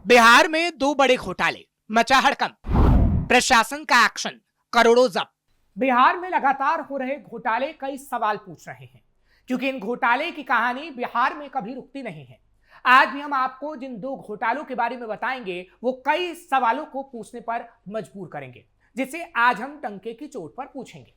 बिहार में दो बड़े घोटाले, मचा हड़कंप, प्रशासन का एक्शन, करोड़ों जब्त। बिहार में लगातार हो रहे घोटाले कई सवाल पूछ रहे हैं, क्योंकि इन घोटाले की कहानी बिहार में कभी रुकती नहीं है। आज भी हम आपको जिन दो घोटालों के बारे में बताएंगे, वो कई सवालों को पूछने पर मजबूर करेंगे, जिसे आज हम टंके की चोट पर पूछेंगे।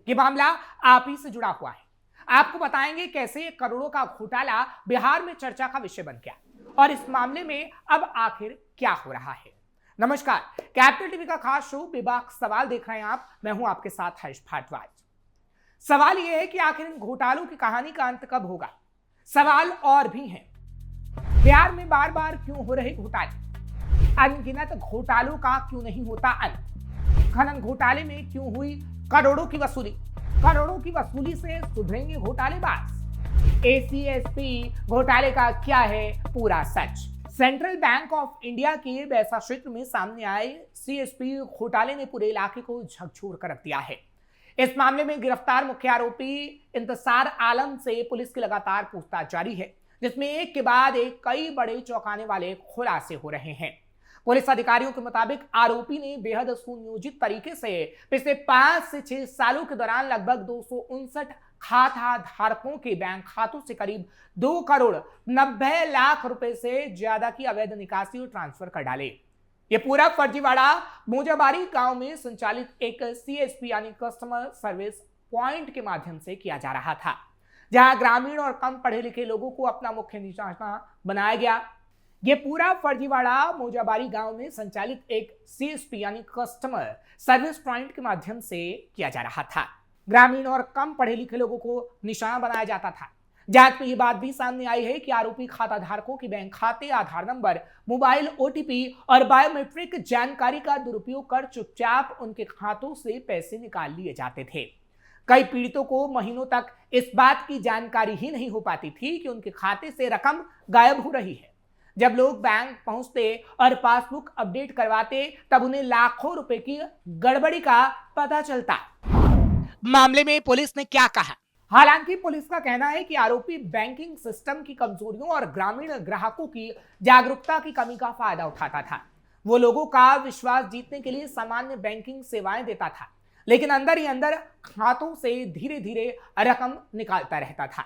ये मामला आप ही से जुड़ा हुआ है। आपको बताएंगे कैसे करोड़ों का घोटाला बिहार में चर्चा का विषय बन गया और इस मामले में अब आखिर क्या हो रहा है। नमस्कार, कैपिटल टीवी का खास शो बेबाक सवाल देख रहे हैं आप। मैं हूं आपके साथ हर्ष भारद्वाज। सवाल यह है कि आखिर इन घोटालों की कहानी का अंत कब होगा। सवाल और भी हैं। बिहार में बार बार क्यों हो रहे घोटाले? अनगिनत घोटालों का क्यों नहीं होता अंत? खनन घोटाले में क्यों हुई करोड़ों की वसूली? करोड़ों की वसूली से सुधरेंगे घोटालेबाज? एसीएसपी घोटाले का क्या है पूरा सच? सेंट्रल बैंक ऑफ इंडिया के बैसा क्षेत्र में सामने आए सीएसपी घोटाले ने पूरे इलाके को झकझोर कर रख दिया है। इस मामले में गिरफ्तार मुख्य आरोपी इंतसार आलम से पुलिस की लगातार पूछताछ जारी है, जिसमें एक के बाद एक कई बड़े चौंकाने वाले खुलासे हो रहे हैं। पुलिस अधिकारियों के मुताबिक आरोपी ने बेहद सुनियोजित तरीके से पिछले 5 से 6 सालों के दौरान लगभग 259 खाता धारकों के बैंक खातों से करीब 2 करोड़ 90 लाख रुपए से ज्यादा की अवैध निकासी और ट्रांसफर कर डाले। ये पूरा फर्जीवाड़ा मोजाबारी गांव में संचालित एक सीएसपी यानी कस्टमर सर्विस पॉइंट के माध्यम से किया जा रहा था, जहां ग्रामीण और कम पढ़े लिखे लोगों को अपना मुख्य निशाना बनाया गया। ये पूरा फर्जीवाड़ा मोजाबारी गांव में संचालित एक सीएसपी यानी कस्टमर सर्विस पॉइंट के माध्यम से किया जा रहा था। ग्रामीण और कम पढ़े लिखे लोगों को निशाना बनाया जाता था। जांच में ये बात भी सामने आई है कि आरोपी खाता धारकों के बैंक खाते, आधार नंबर, मोबाइल ओटीपी और बायोमेट्रिक जानकारी का दुरुपयोग कर चुपचाप उनके खातों से पैसे निकाल लिए जाते थे। कई पीड़ितों को महीनों तक इस बात की जानकारी ही नहीं हो पाती थी कि उनके खाते से रकम गायब हो रही है। जब लोग बैंक पहुंचते और पासबुक अपडेट करवाते, तब उन्हें लाखों रुपए की गड़बड़ी का पता चलता। मामले में पुलिस ने क्या कहा? हालांकि पुलिस का कहना है कि आरोपी बैंकिंग सिस्टम की कमजोरियों और ग्रामीण ग्राहकों की जागरूकता की कमी का फायदा उठाता था। वो लोगों का विश्वास जीतने के लिए सामान्य बैंकिंग सेवाएं देता था, लेकिन अंदर ही अंदर खातों से धीरे धीरे रकम निकालता रहता था,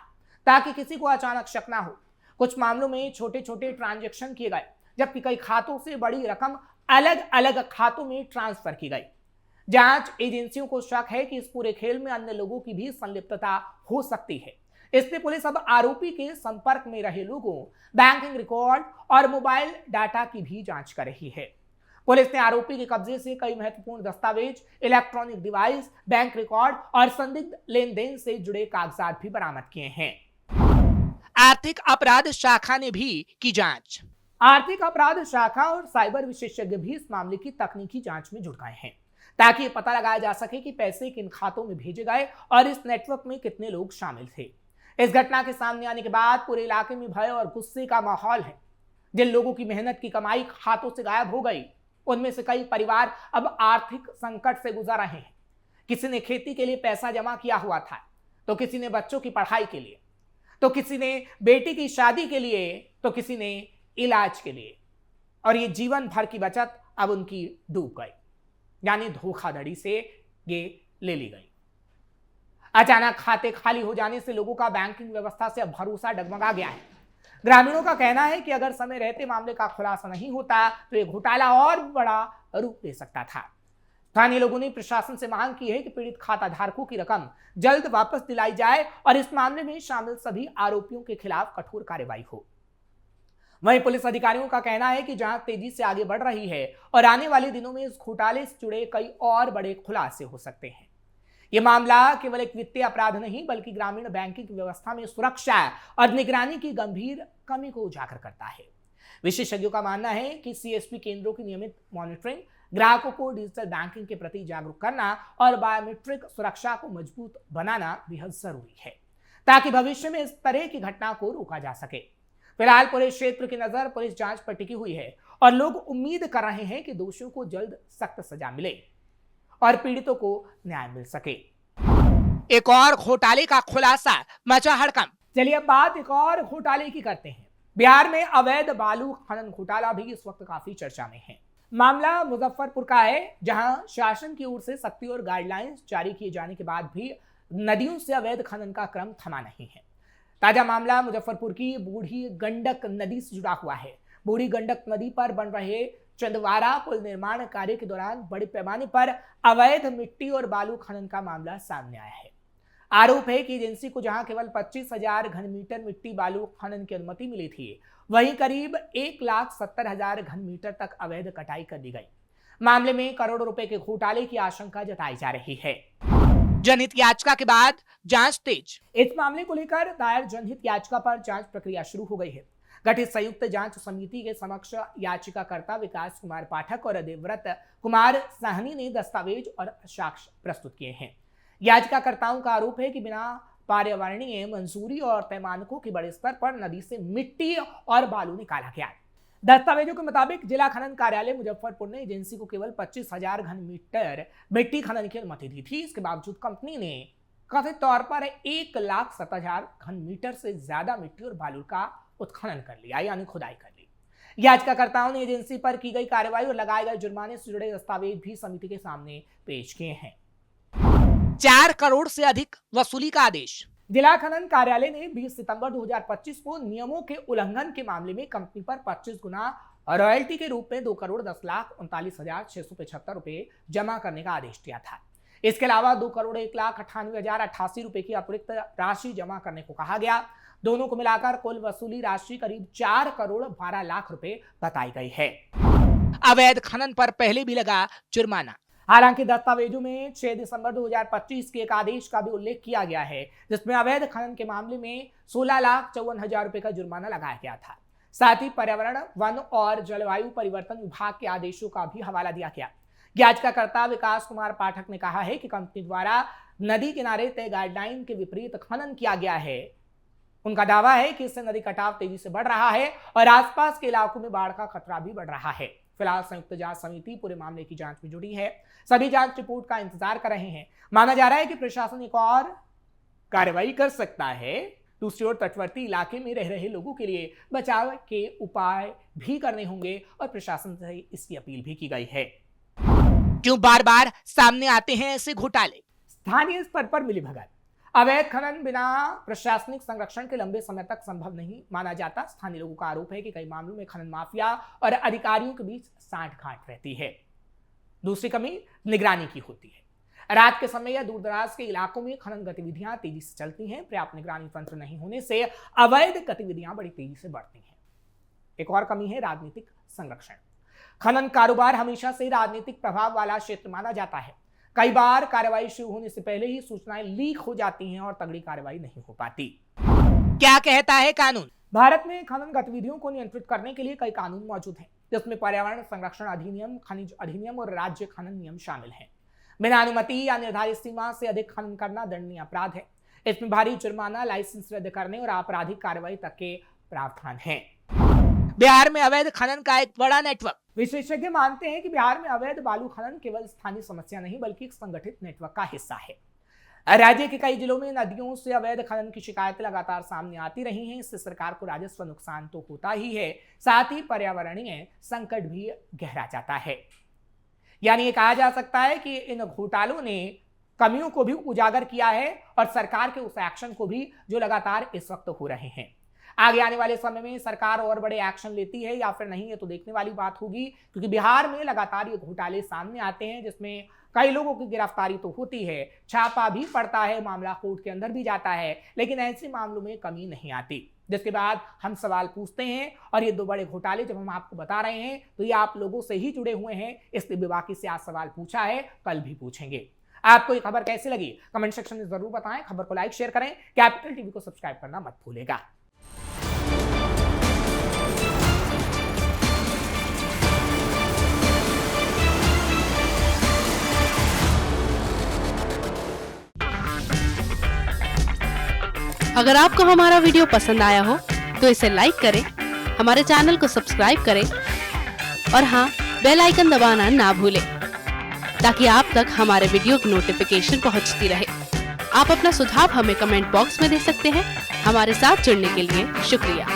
ताकि किसी को अचानक शक ना हो। कुछ मामलों में छोटे छोटे ट्रांजैक्शन किए गए, जबकि कई खातों से बड़ी रकम अलग अलग खातों में ट्रांसफर की गई। जांच एजेंसियों को शक है कि इस पूरे खेल में अन्य लोगों की भी संलिप्तता हो सकती है। इसलिए पुलिस अब आरोपी के संपर्क में रहे लोगों, बैंकिंग रिकॉर्ड और मोबाइल डाटा की भी जांच कर रही है। पुलिस ने आरोपी के कब्जे से कई महत्वपूर्ण दस्तावेज, इलेक्ट्रॉनिक डिवाइस, बैंक रिकॉर्ड और संदिग्ध लेन देन से जुड़े कागजात भी बरामद किए हैं। आर्थिक अपराध शाखा ने भी की जांच। आर्थिक अपराध शाखा और साइबर विशेषज्ञ भी इस मामले की तकनीकी जांच में जुट गए हैं, ताकि ये पता लगाया जा सके कि पैसे किन खातों में भेजे गए और इस नेटवर्क में कितने लोग शामिल थे। इस घटना के सामने आने के बाद पूरे इलाके में भय और गुस्से का माहौल है। जिन लोगों की मेहनत की कमाई खातों से गायब हो गई, उनमें से कई परिवार अब आर्थिक संकट से गुजर रहे हैं। किसी ने खेती के लिए पैसा जमा किया हुआ था, तो किसी ने बच्चों की पढ़ाई के लिए, तो किसी ने बेटी की शादी के लिए, तो किसी ने इलाज के लिए, और ये जीवन भर की बचत अब उनकी डूब गई, यानी धोखाधड़ी से ये ले ली गई। अचानक खाते खाली हो जाने से लोगों का बैंकिंग व्यवस्था से अब भरोसा डगमगा गया है। ग्रामीणों का कहना है कि अगर समय रहते मामले का खुलासा नहीं होता, तो ये घोटाला और बड़ा रूप ले सकता था। स्थानीय लोगों ने प्रशासन से मांग की है कि पीड़ित खाता धारकों की रकम जल्द वापस दिलाई जाए और इस मामले में शामिल सभी आरोपियों के खिलाफ कठोर कार्रवाई हो। वहीं पुलिस अधिकारियों का कहना है कि जांच तेजी से आगे बढ़ रही है और आने वाले दिनों में इस घोटाले से जुड़े कई और बड़े खुलासे हो सकते हैं। यह मामला केवल एक वित्तीय अपराध नहीं, बल्कि ग्रामीण बैंकिंग व्यवस्था में सुरक्षा और निगरानी की गंभीर कमी को उजागर करता है। विशेषज्ञों का मानना है कि सीएसपी केंद्रों की नियमित मॉनिटरिंग, ग्राहकों को डिजिटल बैंकिंग के प्रति जागरूक करना और बायोमेट्रिक सुरक्षा को मजबूत बनाना बेहद जरूरी है, ताकि भविष्य में इस तरह की घटना को रोका जा सके। फिलहाल पूरे क्षेत्र की नजर पुलिस जांच पर टिकी हुई है और लोग उम्मीद कर रहे हैं कि दोषियों को जल्द सख्त सजा मिले और पीड़ितों को न्याय मिल सके। एक और घोटाले का खुलासा, मचा हड़कंप। चलिए अब बात एक और घोटाले की करते हैं। बिहार में अवैध बालू खनन घोटाला भी इस वक्त काफी चर्चा में है। मामला मुजफ्फरपुर का है, जहां शासन की ओर से सख्ती और गाइडलाइंस जारी किए जाने के बाद भी नदियों से अवैध खनन का क्रम थमा नहीं है। ताजा मामला मुजफ्फरपुर की बूढ़ी गंडक नदी से जुड़ा हुआ है। बूढ़ी गंडक नदी पर बन रहे चंदवारा पुल निर्माण कार्य के दौरान बड़े पैमाने पर अवैध मिट्टी और बालू खनन का मामला सामने आया है। आरोप है कि एजेंसी को जहां केवल 25,000 घन मीटर मिट्टी बालू खनन की अनुमति मिली थी, वहीं करीब 1,70,000 घन मीटर तक अवैध कटाई कर दी गई। मामले में करोड़ों रुपए के घोटाले की आशंका जताई जा रही है। जनहित याचिका के बाद जांच तेज। इस मामले को लेकर दायर जनहित याचिका पर जांच प्रक्रिया शुरू हो गई है। गठित संयुक्त जांच समिति के समक्ष याचिकाकर्ता विकास कुमार पाठक और देवव्रत कुमार साहनी ने दस्तावेज और साक्ष्य प्रस्तुत किए हैं। याचिकाकर्ताओं का आरोप है कि बिना पर्यावरणीय मंजूरी और पैमानकों के बड़े स्तर पर नदी से मिट्टी और बालू निकाला गया। दस्तावेजों के मुताबिक जिला खनन कार्यालय मुजफ्फरपुर ने एजेंसी को केवल 25,000 घन मीटर मिट्टी खनन की अनुमति दी थी। इसके बावजूद कंपनी ने कथित तौर पर 1,70,000 घन मीटर से ज्यादा मिट्टी और बालू का उत्खनन कर लिया, यानी खुदाई कर ली। याचिकाकर्ताओं ने एजेंसी पर की गई कार्रवाई और लगाए गए जुर्माने से जुड़े दस्तावेज भी समिति के सामने पेश किए हैं। 4 करोड़ से अधिक वसूली का आदेश। जिला खनन कार्यालय ने 20 सितंबर 2025 को नियमों के उल्लंघन के मामले में कंपनी पर 25 गुना रॉयल्टी के रूप में 2,10,39,675 रुपए जमा करने का आदेश दिया था। इसके अलावा 2,01,98,088 रुपए की अतिरिक्त राशि जमा करने को कहा गया। दोनों को मिलाकर कुल वसूली राशि करीब 4 करोड़ 12 लाख रुपए बताई गई है। अवैध खनन पर पहले भी लगा जुर्माना। हालांकि दस्तावेजों में 6 दिसंबर 2025 के एक आदेश का भी उल्लेख किया गया है, जिसमें अवैध खनन के मामले में 16,54,000 रुपए का जुर्माना लगाया गया था। साथ ही पर्यावरण, वन और जलवायु परिवर्तन विभाग के आदेशों का भी हवाला दिया गया। याचिकाकर्ता विकास कुमार पाठक ने कहा है कि कंपनी द्वारा नदी किनारे तय गाइडलाइन के विपरीत खनन किया गया है। उनका दावा है कि इससे नदी कटाव तेजी से बढ़ रहा है और आसपास के इलाकों में बाढ़ का खतरा भी बढ़ रहा है। फिलहाल संयुक्त जांच समिति पूरे मामले की जांच में जुटी है। सभी जांच रिपोर्ट का इंतजार कर रहे हैं। माना जा रहा है कि प्रशासन एक और कार्रवाई कर सकता है। दूसरी ओर तटवर्ती इलाके में रह रहे लोगों के लिए बचाव के उपाय भी करने होंगे और प्रशासन से इसकी अपील भी की गई है। क्यों बार बार सामने आते हैं ऐसे घोटाले? स्थानीय स्तर पर मिलीभगत। अवैध खनन बिना प्रशासनिक संरक्षण के लंबे समय तक संभव नहीं माना जाता। स्थानीय लोगों का आरोप है कि कई मामलों में खनन माफिया और अधिकारियों के बीच साठगांठ रहती है। दूसरी कमी निगरानी की होती है। रात के समय या दूरदराज के इलाकों में खनन गतिविधियां तेजी से चलती हैं। पर्याप्त निगरानी तंत्र नहीं होने से अवैध गतिविधियां बड़ी तेजी से बढ़ती हैं। एक और कमी है राजनीतिक संरक्षण। खनन कारोबार हमेशा से राजनीतिक प्रभाव वाला क्षेत्र माना जाता है। कई बार कार्रवाई शुरू होने से पहले ही सूचनाएं लीक हो जाती हैं और तगड़ी कार्रवाई नहीं हो पाती। क्या कहता है कानून? भारत में खनन गतिविधियों को नियंत्रित करने के लिए कई कानून मौजूद हैं, जिसमें पर्यावरण संरक्षण अधिनियम, खनिज अधिनियम और राज्य खनन नियम शामिल हैं। बिना अनुमति या निर्धारित सीमा से अधिक खनन करना दंडनीय अपराध है। इसमें भारी जुर्माना, लाइसेंस रद्द करने और आपराधिक कार्रवाई तक के प्रावधान हैं। बिहार में अवैध खनन का एक बड़ा नेटवर्क। विशेषज्ञ मानते हैं कि बिहार में अवैध बालू खनन केवल स्थानीय समस्या नहीं बल्कि एक संगठित नेटवर्क का हिस्सा है। राज्य के कई जिलों में नदियों से अवैध खनन की शिकायतें लगातार सामने आती रही हैं। इससे सरकार को राजस्व नुकसान तो होता ही है, साथ ही पर्यावरणीय संकट भी गहरा जाता है। यानी ये कहा जा सकता है कि इन घोटालों ने कमियों को भी उजागर किया है और सरकार के उस एक्शन को भी जो लगातार इस वक्त हो रहे हैं। आगे आने वाले समय में सरकार और बड़े एक्शन लेती है या फिर नहीं, ये तो देखने वाली बात होगी, क्योंकि बिहार में लगातार ये घोटाले सामने आते हैं, जिसमें कई लोगों की गिरफ्तारी तो होती है, छापा भी पड़ता है, मामला कोर्ट के अंदर भी जाता है, लेकिन ऐसे मामलों में कमी नहीं आती। जिसके बाद हम सवाल पूछते हैं और ये 2 बड़े घोटाले जब हम आपको बता रहे हैं तो ये आप लोगों से ही जुड़े हुए हैं, इसलिए बेबाकी से आज सवाल पूछा है, कल भी पूछेंगे। आपको ये खबर कैसी लगी कमेंट सेक्शन में जरूर बताएं। खबर को लाइक शेयर करें। कैपिटल टीवी को सब्सक्राइब करना मत भूलेगा। अगर आपको हमारा वीडियो पसंद आया हो तो इसे लाइक करें, हमारे चैनल को सब्सक्राइब करें और हाँ, बेल आइकन दबाना ना भूलें ताकि आप तक हमारे वीडियो की नोटिफिकेशन पहुंचती रहे। आप अपना सुझाव हमें कमेंट बॉक्स में दे सकते हैं। हमारे साथ जुड़ने के लिए शुक्रिया।